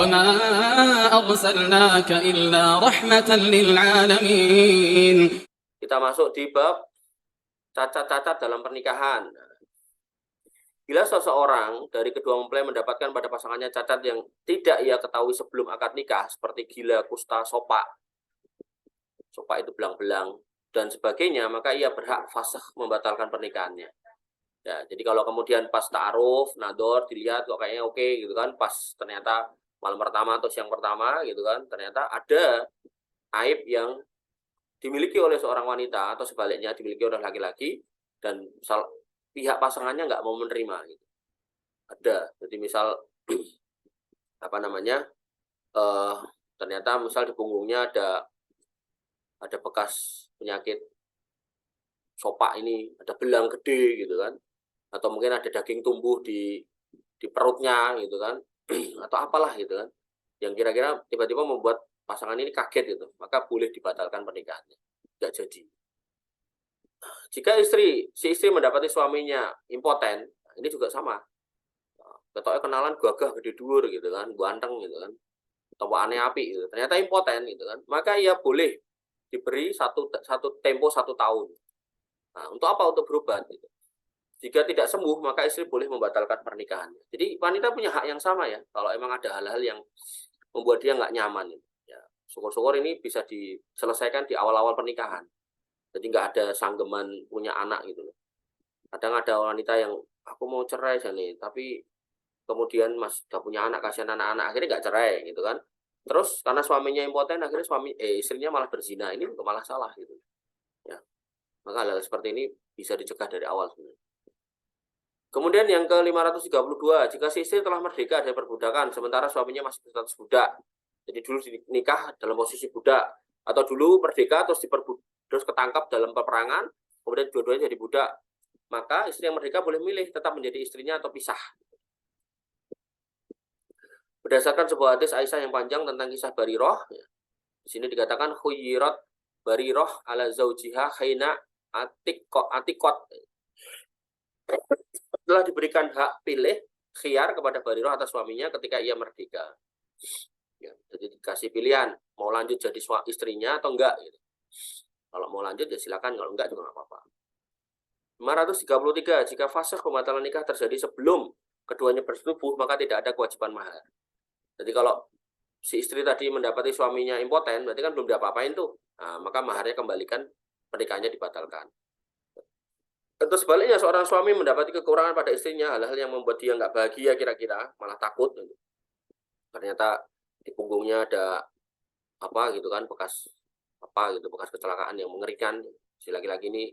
وما أرسلناك إلا رحمة للعالمين. Kita masuk di bab cacat-cacat dalam pernikahan. Bila seseorang dari kedua mempelai mendapatkan pada pasangannya cacat yang tidak ia ketahui sebelum akad nikah, seperti gila, kusta, sopak itu belang-belang, dan sebagainya, maka ia berhak fasakh, membatalkan pernikahannya. Ya, jadi kalau kemudian pas ta'aruf, nador, dilihat kok kayaknya oke gitu kan, pas ternyata malam pertama atau siang pertama gitu kan, ternyata ada aib yang dimiliki oleh seorang wanita atau sebaliknya dimiliki oleh laki-laki, dan misal pihak pasangannya nggak mau menerima gitu. Ada, jadi misal apa namanya, ternyata misal di punggungnya ada bekas penyakit sopak ini, ada belang gede gitu kan, atau mungkin ada daging tumbuh di perutnya gitu kan, atau apalah gitu kan, yang kira-kira tiba-tiba membuat pasangan ini kaget gitu, maka boleh dibatalkan pernikahannya, nggak jadi. Jika si istri mendapati suaminya impoten, ini juga sama. Ketoknya kenalan gagah gede dhuwur gitu kan, ganteng gitu kan, tawaane apik gitu. Ternyata impoten gitu kan, maka ia boleh diberi tempo 1 tahun. Nah, untuk apa? Untuk berobat gitu. Jika tidak sembuh, maka istri boleh membatalkan pernikahannya. Jadi wanita punya hak yang sama ya, kalau emang ada hal-hal yang membuat dia nggak nyaman. Ya, syukur-syukur ini bisa diselesaikan di awal-awal pernikahan. Jadi nggak ada sanggeman punya anak gitu loh. Kadang ada wanita yang aku mau cerai nih, tapi kemudian mas udah punya anak, kasihan anak-anak, akhirnya nggak cerai gitu kan. Terus karena suaminya impoten, akhirnya istrinya malah berzina, ini malah salah gitu. Ya, maka hal-hal seperti ini bisa dicegah dari awal sebenarnya. Kemudian yang ke-532, jika si istri telah merdeka dari perbudakan, sementara suaminya masih berstatus budak. Jadi dulu nikah dalam posisi budak, atau dulu merdeka terus ketangkap dalam peperangan, kemudian dua-duanya jadi budak. Maka istri yang merdeka boleh milih tetap menjadi istrinya atau pisah. Berdasarkan sebuah hadis Aisyah yang panjang tentang kisah Bariroh, di sini dikatakan khuyyirat Bariroh ala zaujiha khaina atikot. Telah diberikan hak pilih khiyar kepada Bariroh atas suaminya ketika ia merdeka. Ya, jadi dikasih pilihan mau lanjut jadi istrinya atau enggak gitu. Kalau mau lanjut ya silakan, kalau enggak juga enggak apa-apa. 533, jika fase pembatalan nikah terjadi sebelum keduanya bersetubuh, maka tidak ada kewajiban mahar. Jadi kalau si istri tadi mendapati suaminya impoten, berarti kan belum diapa-apain tuh. Nah, maka maharnya kembalikan, pernikahannya dibatalkan. Atau sebaliknya, seorang suami mendapati kekurangan pada istrinya, hal-hal yang membuat dia nggak bahagia kira-kira, malah takut. Ternyata di punggungnya ada apa gitu kan, bekas kecelakaan yang mengerikan. Si laki-laki ini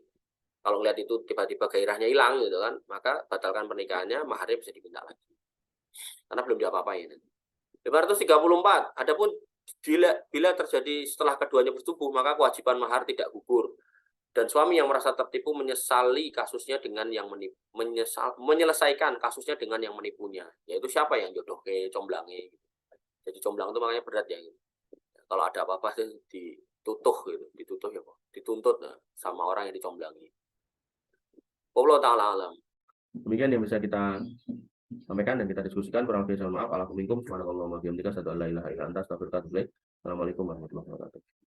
kalau ngeliat itu tiba-tiba gairahnya hilang gitu kan, maka batalkan pernikahannya, maharnya bisa diminta lagi. Karena belum diapa-apain. 534, adapun bila terjadi setelah keduanya bersetubuh, maka kewajiban mahar tidak gugur. Dan suami yang merasa tertipu menyelesaikan kasusnya dengan yang menipunya. Yaitu siapa yang jodoh ke comblangnya. Jadi comblang itu makanya berat ya. Gitu. Kalau ada apa-apa dituntut sama orang yang dicomblangi. Wallahu ta'ala alam. Demikian yang bisa kita sampaikan dan kita diskusikan. Kurang lebih mohon maaf. Assalamualaikum warahmatullahi wabarakatuh. Assalamualaikum warahmatullahi wabarakatuh.